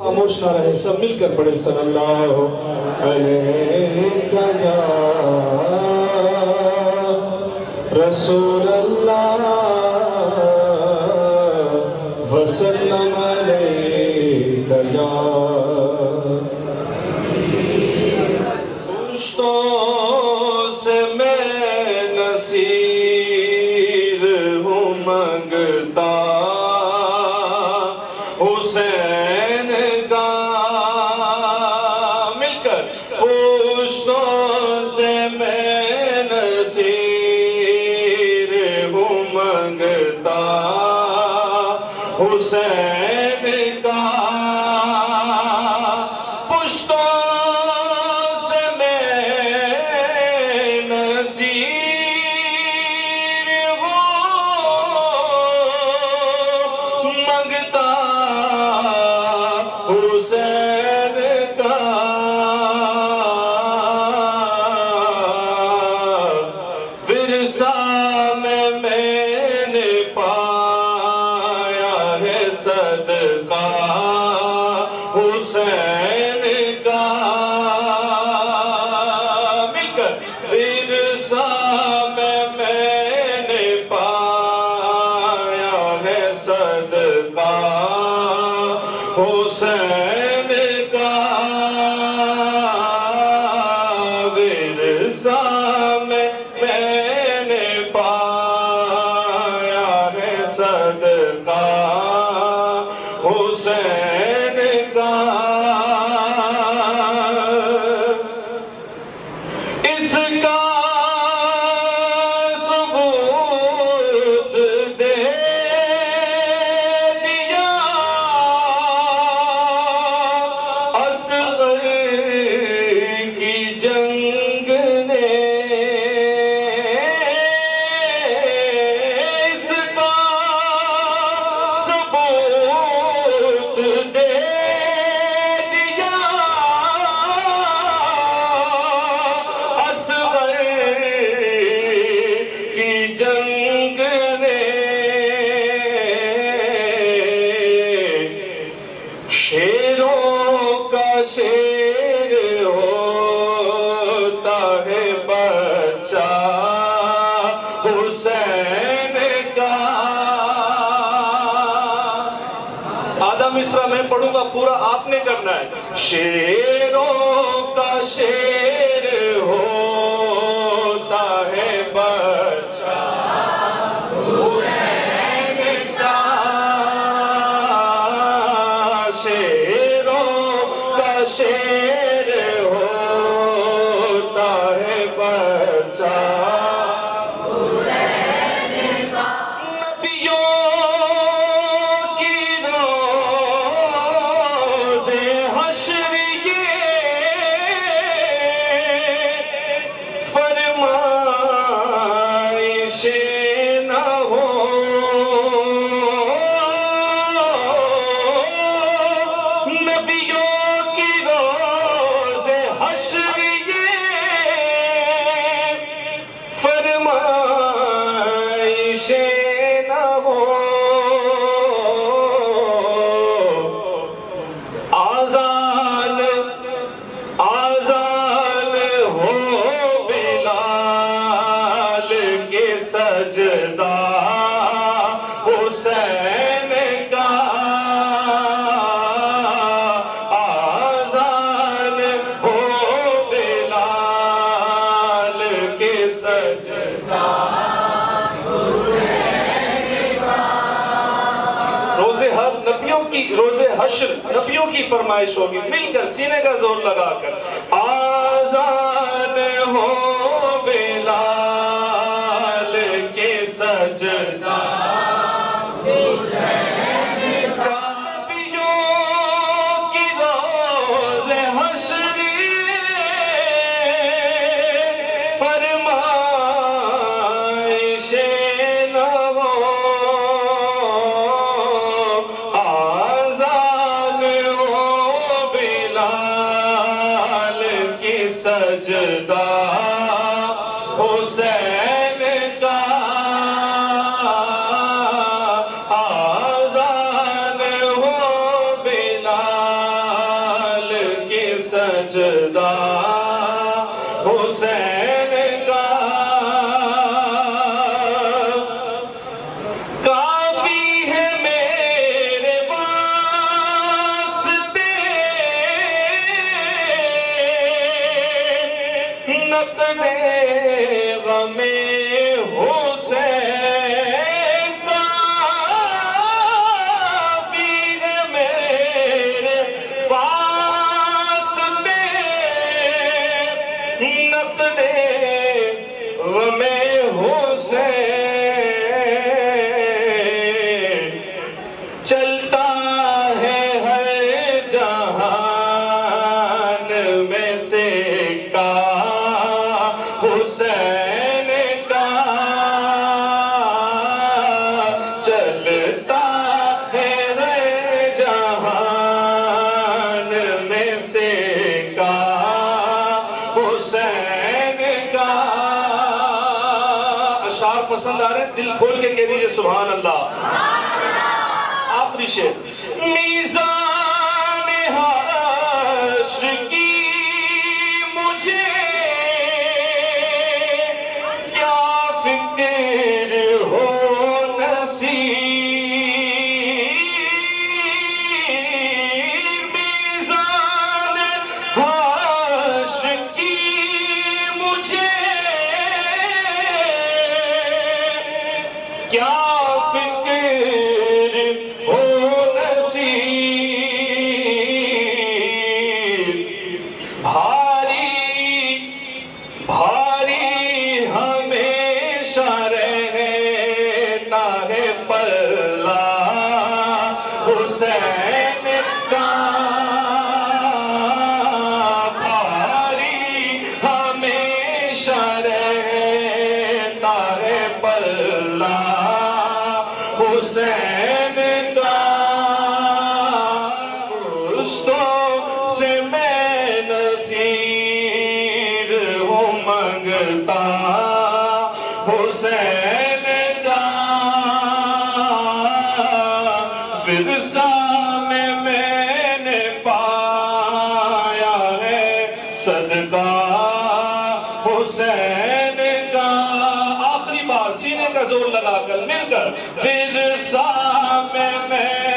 خاموش نہ رہے، سب مل کر پڑھے صلی اللہ علیہ رسول اللہ وسلم علیہ یا پشتوں سے میں نصیر ہوں منگتا حسین کا، مل کر پشتوں سے میں نصیر ہوں منگتا حسین کا، پشتوں سے میں نصیر ہوں منگتا حسین کا، ورثہ میں نے پایا ہے صدقہ حسین کا، مل کر ورثہ میں نے پایا ہے صدقہ حسین کا، ورثہ میں نے پایا ہے صدقہ حسین کا، اس کا ثبوت دے دیا اصغر کی جنگ نے، اس کا ثبوت دے دیا اصغر کی جنگ نے، شیروں کا شیر ہوتا ہے بچہ حسین کا، آدھا مصرع میں پڑھوں گا، پورا آپ نے کرنا ہے، شیروں کا شیر ہوتا ہے بچہ حسین کا، شیروں کا شیر ہوتا ہے بچہ حسین کا، نبیوں کی روز حشر یہ فرمائش نہ ہو، نبیوں کی روز حشر یہ فرمائش نہ ہو، آزان آزان ہو بلال کے سجدہ حسین کا، آزان ہو بلال کے سجدہ روز ہر نبیوں کی، روز حشر نبیوں کی فرمائش ہوگی، مل کر سینے کا زور لگا کر، آزان ہو بلال کے سجدہ حسین کا، نبیوں کی روز حشر فرمائش نہ ہو، آزان ہو بلال کی سجدہ حسین کا، آزان ہو بلال سجدہ حسین کا کافی ہے میرے واسطے نقل غم حسین کافی ہے میرے واسطے نقل غم حسین چلتا ہے ہر جہان میں سے کا حسین کا چلتا ہے ہر جہان میں سے کا حسین کا اشعار پسند آ رہے ہیں دل کھول کے کہہ دیجئے سبحان اللہ آخری شعر میزان حشر کی مجھے کیا فکر ہو نصیب میزان حشر کی مجھے کیا فکر ہو نصیب بھاری بھاری ہمیشہ رہتا ہے پلہ حسین کا بھاری ہمیشہ رہتا ہے پلہ حسین کا پشتوں سے میں نصیر ہوں منگتا حسین کا ورثہ میں نے پایا ہے صدقہ حسین کا آخری بار سینے کا زور لگا کر مل کر ورثہ میں